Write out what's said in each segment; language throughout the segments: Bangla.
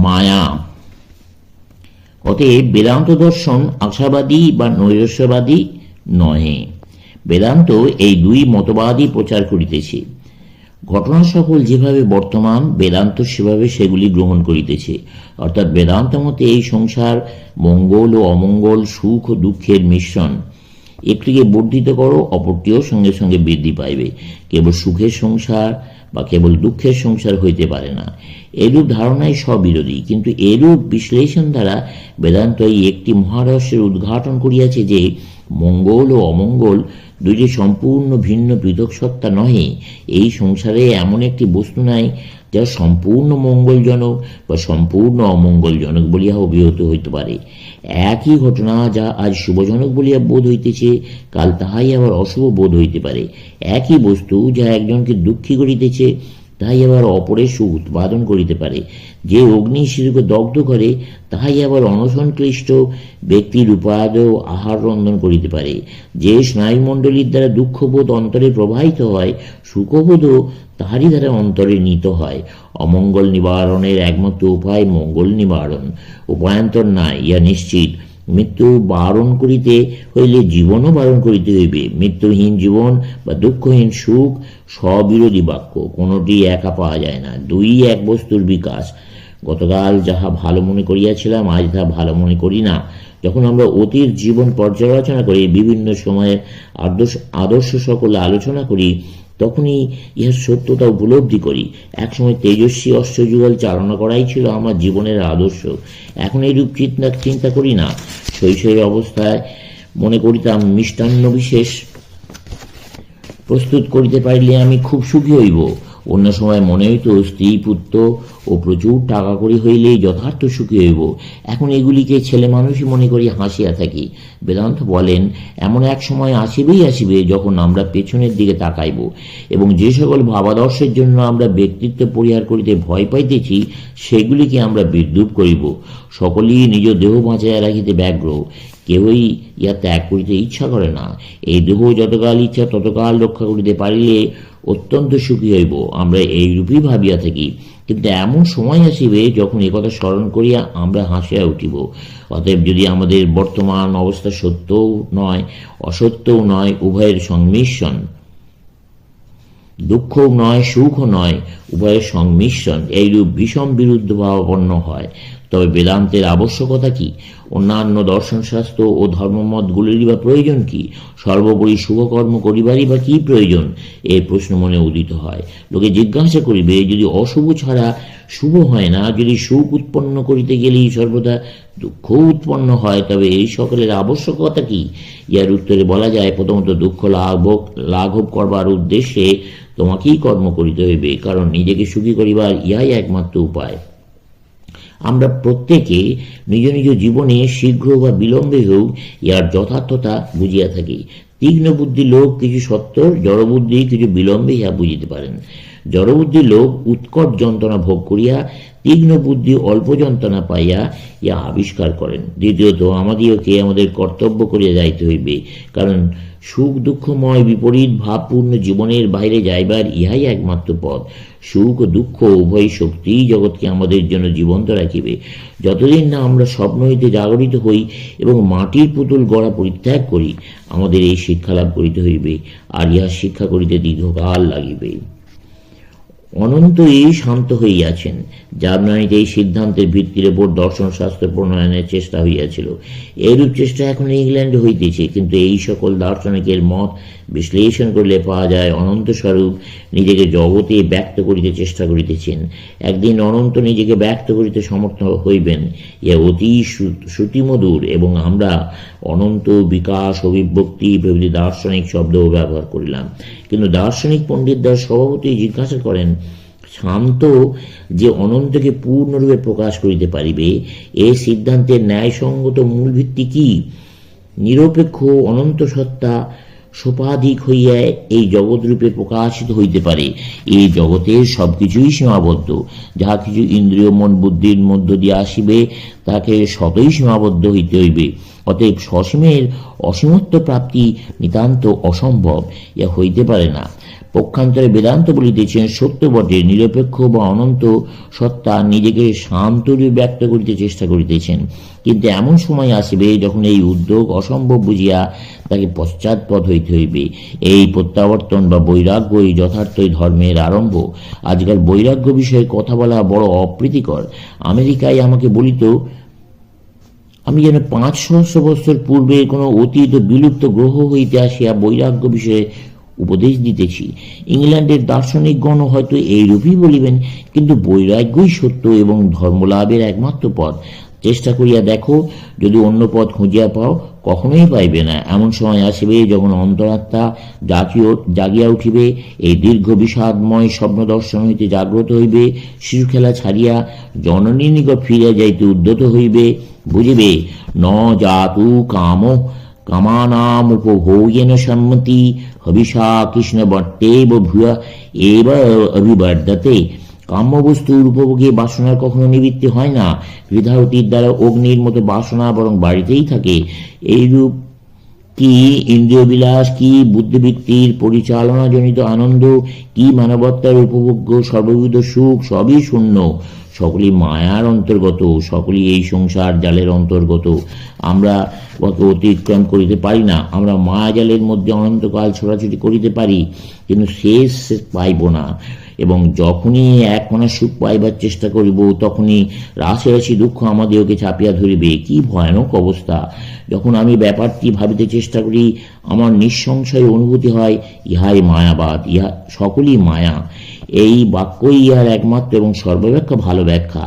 মায়া। অতএব বেদান্ত দর্শন আশাবাদী বা নৈরাশ্যবাদী নহে। বেদান্ত এই দুই মতবাদই প্রচার করিতেছে। ঘটনা সকল যেভাবে বর্তমান, বেদান্ত সেভাবে সেগুলি গ্রহণ করিতেছে। অর্থাৎ বেদান্ত মতে এই সংসার মঙ্গল ও অমঙ্গল, সুখ ও দুঃখের মিশ্রণ। একটিকে বর্ধিত করো, অপরটিও সঙ্গে সঙ্গে বৃদ্ধি পাইবে। কেবল সুখের সংসার বা কেবল দুঃখের সংসার হইতে পারে না। এরূপ ধারণাই স্ববিরোধী। কিন্তু এরূপ বিশ্লেষণ দ্বারা বেদান্ত এই একটি মহারহস্যের উদ্ঘাটন করিয়াছে যে মঙ্গল ও অমঙ্গল দুইটি সম্পূর্ণ ভিন্ন পৃথক সত্তা নহে। এই সংসারে এমন একটি বস্তু নাই যা সম্পূর্ণ মঙ্গলজনক বা সম্পূর্ণ অমঙ্গলজনক বলিয়া অভিহিত হইতে পারে। একই ঘটনা যা আজ শুভজনক বলিয়া বোধ হইতেছে, কাল তাহাই আবার অশুভ বোধ হইতে পারে। একই বস্তু যা একজনকে দুঃখী করিতেছে, তাহাই আবার অপরের সুখ উৎপাদন করিতে পারে। যে অগ্নি শিশুকে দগ্ধ করে, তাহাই আবার অনশনক্লিষ্ট ব্যক্তির উপাদেয় আহার রন্ধন করিতে পারে। যে স্নায়ুমণ্ডলীর দ্বারা দুঃখবোধ অন্তরে প্রবাহিত হয়, সুখবোধও তাহারই দ্বারা অন্তরে নীত হয়। অমঙ্গল নিবারণের একমাত্র উপায় মঙ্গল নিবারণ, উপায়ান্তর নাই, ইহা নিশ্চিত। মৃত্যু বারণ করিতে হইলে জীবনও বারণ করিতে হইবে। মৃত্যুহীন জীবন বা দুঃখহীন সুখ স্ববিরোধী বাক্য, কোনটি একা পাওয়া যায় না। দুই এক বস্তুর বিকাশ। গতকাল যাহা ভালো মনে করিয়াছিলাম, আজ তাহা ভালো মনে করি না। যখন আমরা অতীত জীবন পর্যালোচনা করি, বিভিন্ন সময়ের আদর্শ সকলে আলোচনা করি, তখনই ইহার সত্যতা উপলব্ধি করি। একসময় তেজস্বী অশ্বযুগল চালনা করাই ছিল আমার জীবনের আদর্শ। এখন এইরূপ চিন্তা করি না। শৈশবের অবস্থায় মনে করিতাম মিষ্টান্ন বিশেষ প্রস্তুত করিতে পারিলে আমি খুব সুখী হইব। অন্য সময় মনে হইত স্ত্রী পুত্র ও প্রচুর টাকা করি হইলেই যথার্থ সুখী হইব। এখন এগুলিকে ছেলে মানুষই মনে করি হাসিয়া থাকি। বেদান্ত বলেন, এমন এক সময় আসিবে যখন আমরা পেছনের দিকে তাকাইব এবং যে সকল ভাবাদর্শের জন্য আমরা ব্যক্তিত্ব পরিহার করিতে ভয় পাইতেছি, সেগুলিকে আমরা বিদ্রূপ করিব। সকলেই নিজ দেহ বাঁচাইয়া রাখিতে ব্যগ্র, কেউই ইহা ত্যাগ করিতে ইচ্ছা করে না। এই দেহ যতকাল ইচ্ছা ততকাল রক্ষা করিতে পারিলে অত্যন্ত সুখী হইব, আমরা এইরূপই ভাবিয়া থাকি। কিন্তু এমন সময় আসিবে যখন একথা স্মরণ করিয়া আমরা হাসিয়া উঠিব। অতএব যদি আমাদের বর্তমান অবস্থা সত্যও নয় অসত্যও নয়, উভয়ের সংমিশ্রণ, দুঃখও নয় সুখও নয়, উভয়ের সংমিশ্রণ এইরূপ ভীষণ বিরুদ্ধ ভাবাপন্ন হয়, তবে বেদান্তের আবশ্যকতা কি? অন্যান্য দর্শনশাস্ত্র ও ধর্মমতগুলিরই বা প্রয়োজন কি? সর্বোপরি শুভকর্ম করিবারই বা কি প্রয়োজন? এই প্রশ্ন মনে উদিত হয়। লোকে জিজ্ঞাসা করিবে, যদি অশুভ ছাড়া শুভ হয় না, যদি সুখ উৎপন্ন করিতে গেলেই সর্বদা দুঃখ উৎপন্ন হয়, তবে এই সকলের আবশ্যকতা কি? ইয়ার উত্তরে বলা যায়, প্রথমত দুঃখ লাঘব করবার উদ্দেশ্যে তোমাকেই কর্ম করিতে হইবে, কারণ নিজেকে সুখী করিবার ইহাই একমাত্র উপায়। আমরা প্রত্যেকে নিজ নিজ জীবনে শীঘ্র বা বিলম্বে হোক ইহার যথার্থতা বুঝিয়া থাকি। তীক্ষ্ণ বুদ্ধি লোক কিছু সত্তর, জড়বুদ্ধি কিছু বিলম্বে ইহা বুঝিতে পারেন। জড়বুদ্ধি লোক উৎকট যন্ত্রণা ভোগ করিয়া, তীক্ষ্ণ বুদ্ধি অল্প যন্ত্রণা পাইয়া ইহা আবিষ্কার করেন। দ্বিতীয়ত আমাদিওকে আমাদের কর্তব্য করিয়া যাইতে হইবে, কারণ সুখ দুঃখময় বিপরীত ভাবপূর্ণ জীবনের বাইরে যাইবার ইহাই একমাত্র পথ। সুখ ও দুঃখ উভয় শক্তিই জগৎকে আমাদের জন্য জীবন্ত রাখিবে। যতদিন না আমরা স্বপ্ন হইতে জাগরিত হই এবং মাটির পুতুল গড়া পরিত্যাগ করি, আমাদের এই শিক্ষা লাভ করিতে হইবে, আর ইহা শিক্ষা করিতে দীর্ঘকাল লাগিবে। অনন্তই শান্ত হইয়াছেন। জার্মানিতে এই সিদ্ধান্তের ভিত্তির উপর দর্শনশাস্ত্র প্রণয়নের চেষ্টা হইয়াছিল। এইরূপ চেষ্টা এখন ইংল্যান্ডে হইতেছে, কিন্তু এই সকল দার্শনিকের মত বিশ্লেষণ করিলে পাওয়া যায় অনন্ত স্বরূপ নিজেকে জগতে ব্যক্ত করিতে চেষ্টা করিতেছেন। একদিন অনন্ত নিজেকে ব্যক্ত করিতে সমর্থ হইবেন, ইহা অতি শ্রুতিমধুর, এবং আমরা অনন্ত বিকাশ অভিব্যক্তি প্রভৃতি দার্শনিক শব্দ ব্যবহার করিলাম। কিন্তু দার্শনিক পণ্ডিতরা স্বভাবতই জিজ্ঞাসা করেন, শান্ত যে অনন্তকে পূর্ণরূপে প্রকাশ করিতে পারিবে, এই সিদ্ধান্তের ন্যায়সঙ্গত মূল ভিত্তি কি? নিরপেক্ষ অনন্ত সত্তা সোপাধিক হইয়া এই জগৎরূপে প্রকাশিত হইতে পারে। এই জগতের সবকিছুই সীমাবদ্ধ। যাহা কিছু ইন্দ্রিয় মন বুদ্ধির মধ্য দিয়ে আসিবে, তাকে সতই সীমাবদ্ধ হইতে হইবে। অতএব সসীমের অসীমত্ব প্রাপ্তি নিতান্ত অসম্ভব, ইহা হইতে পারে না। পক্ষান্তরে বেদান্ত বলিতেছেন, সত্য বটে, নিরপেক্ষ বা অনন্ত সত্তা নিজেকে শান্তরূপে ব্যক্ত করিতে চেষ্টা করিতেছেন, কিন্তু এমন সময় আসিবে যখন এই উদ্যোগ অসম্ভব বুঝিয়া তাকে পশ্চাৎপদ হইতে হইবে। এই প্রত্যাবর্তন বা বৈরাগ্যই যথার্থই ধর্মের আরম্ভ। আজকাল বৈরাগ্য বিষয়ে কথা বলা বড় অপ্রীতিকর। আমেরিকায় আমাকে বলিত, আমি যেন 500 বৎসর পূর্বে কোনো অতীত বিলুপ্ত গ্রহ হইতে আসিয়া বৈরাগ্য বিষয়ে উপদেশ দিতেছি। ইংল্যান্ডের দার্শনিকগণও হয়তো এইরূপই বলিবেন, কিন্তু বৈরাগ্যই সত্য এবং ধর্মলাভের একমাত্র পথ। চেষ্টা করিয়া দেখো, যদি অন্য পথ খুঁজিয়া পাও, কখনোই পাইবে না। এমন সময় আসিবে যখন অন্তরাত্মা জাগিয়া উঠিবে, এই দীর্ঘ বিষাদময় স্বপ্ন দর্শন হইতে জাগ্রত হইবে, শিশু খেলা ছাড়িয়া জননীর নিকট ফিরিয়া যাইতে উদ্যত হইবে, বুঝিবে ন জাতু কাম কামানাম উপভোগেন সম্মতি হবিষা কৃষ্ণ বট্টেব ভূয়া এব অভিবর্ধতে। কাম্যবস্তুর উপভোগে বাসনার কখনো নিবৃত্তি হয় না। হৃদয়তীর দ্বারা অগ্নির মতো বাসনা বরং বাড়িতেই থাকে। এইরূপ কি ইন্দ্রিয় বিলাস, কি বুদ্ধিবৃত্তির পরিচালনাজনিত আনন্দ, কি মানবত্তার উপভোগ্য সর্ববিধ সুখ, সবই শূন্য, সকলই মায়ার অন্তর্গত, সকলই এই সংসার জালের অন্তর্গত। আমরা ওকে অতিক্রম করিতে পারি না। আমরা মায়া জালের মধ্যে অনন্তকাল ছোটাছুটি করিতে পারি, কিন্তু শেষ পাইব না। এবং যখনই এক কণা সুখ পাইবার চেষ্টা করিব, তখনই রাশি রাশি দুঃখ আমাদেরকে চাপিয়া ধরিবে। কি ভয়ানক অবস্থা! যখন আমি ব্যাপারটি ভাবিতে চেষ্টা করি, আমার নিঃসংশয় অনুভূতি হয়, ইহাই মায়াবাদ, ইহা সকলই মায়া। এই বাক্যই ইহার একমাত্র এবং সর্বাপেক্ষা ভালো ব্যাখ্যা।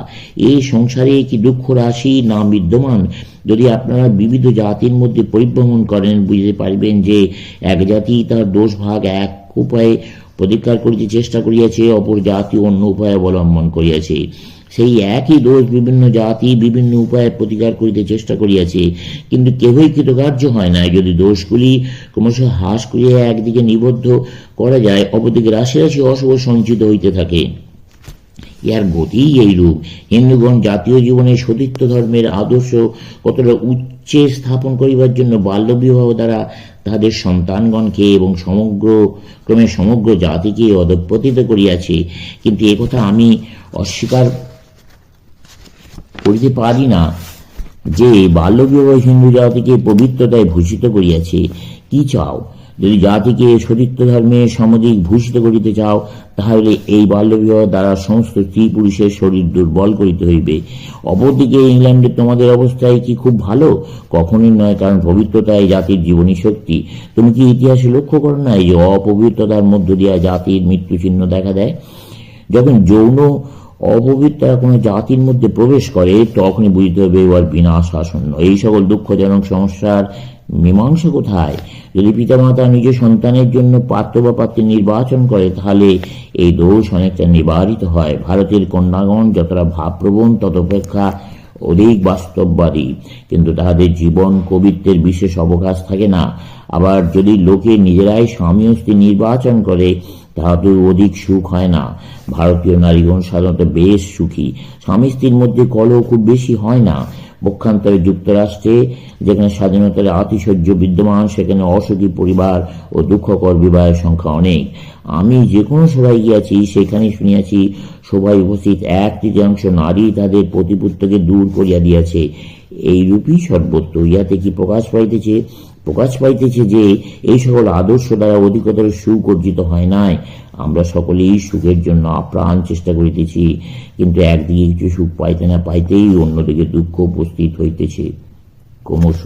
এই সংসারে কি দুঃখ রাশি না বিদ্যমান? যদি আপনারা বিবিধ জাতির মধ্যে পরিভ্রমণ করেন, বুঝতে পারিবেন যে এক জাতি তার দোষ ভাগ এক উপায়ে প্রতিকার করিতে চেষ্টা করিয়াছে, অপর জাতি অন্য উপায় অবলম্বন করিয়াছে। সেই একই দোষ বিভিন্ন জাতি বিভিন্ন উপায়ে প্রতিকার করিতে চেষ্টা করিয়াছে, কিন্তু কেহই কৃতকার্য হয় না। যদি দোষগুলি ক্রমশ হ্রাস করিয়া একদিকে নিবদ্ধ করা যায়, অপরদিকে রাশি রাশি অশুভ সঞ্চিত হইতে থাকে। ইহার গতিই এইরূপ। হিন্দুগণ জাতীয় জীবনে সতীত্ব ধর্মের আদর্শ কতটা উচ্চে স্থাপন করিবার জন্য বাল্যবিবাহ দ্বারা তাহাদের সন্তানগণকে এবং ক্রমে সমগ্র জাতিকে অধঃপতিত করিয়াছে। কিন্তু একথা আমি অস্বীকার করিতে পারি না যে বাল্যবিবাহ হিন্দু জাতিকে পবিত্রতায় ভূষিত করিয়াছে। কি চাও? যদি জাতিকে সতীত্ব ধর্মে সমধিক ভূষিত করিতে চাও, তাহলে এই বাল্যবিবাহ দ্বারা সমস্ত স্ত্রী পুরুষের শরীর দুর্বল করিতে হইবে। অপরদিকে ইংল্যান্ডে তোমাদের অবস্থায় কি খুব ভালো? কখনই নয়, কারণ পবিত্রতাই জাতির জীবনী শক্তি। তুমি কি ইতিহাসে লক্ষ্য করো না যে অপবিত্রতার মধ্য দিয়া জাতির মৃত্যু চিহ্ন দেখা দেয়? যখন যৌন অপবিত্রতা কোনো জাতির মধ্যে প্রবেশ করে, তখনই বুঝতে হবে এবার বিনাশ আসন্ন। এই সকল দুঃখজনক সমস্যার মীমাংসা কোথায়? যদি পিতামাতা নিজ সন্তানের জন্য পাত্র বা পাত্রী নির্বাচন করে, তাহলে এই দোষ অনেকটা নিবারিত হয়। ভারতের কন্যাগণ যতটা ভাবপ্রবণ, ততপেক্ষা অধিক বাস্তববাদী, কিন্তু তাহাদের জীবন কবিত্বের বিশেষ অবকাশ থাকে না। আবার যদি লোকে নিজেরাই স্বামী ও স্ত্রী নির্বাচন করে, তাহাদের অধিক সুখ হয় না। ভারতীয় নারীগণ সাধারণত বেশ সুখী। স্বামী স্ত্রীর মধ্যে কলহ খুব বেশি হয় না। পক্ষান্তরে যুক্তরাষ্ট্রে, যেখানে স্বাধীনতার আতিশয্য বিদ্যমান, সেখানে অসুখী পরিবার ও দুঃখকর বিবাহের সংখ্যা অনেক। আমি যে কোনো সভায় গিয়াছি, সেখানে শুনিয়াছি সভায় উপস্থিত 1/3 নারী তাদের প্রতিপুত্রকে দূর করিয়া দিয়াছে। এইরূপই সর্বত্র। ইহাতে কি প্রকাশ পাইতেছে? প্রকাশ পাইতেছে যে এই সকল আদর্শ দ্বারা অধিকতর সুখ অর্জিত হয় নাই। আমরা সকলেই সুখের জন্য আপ্রাণ চেষ্টা করিতেছি, কিন্তু একদিকে কিছু সুখ পাইতে না পাইতেই অন্যদিকে দুঃখ উপস্থিত হইতেছে ক্রমশ।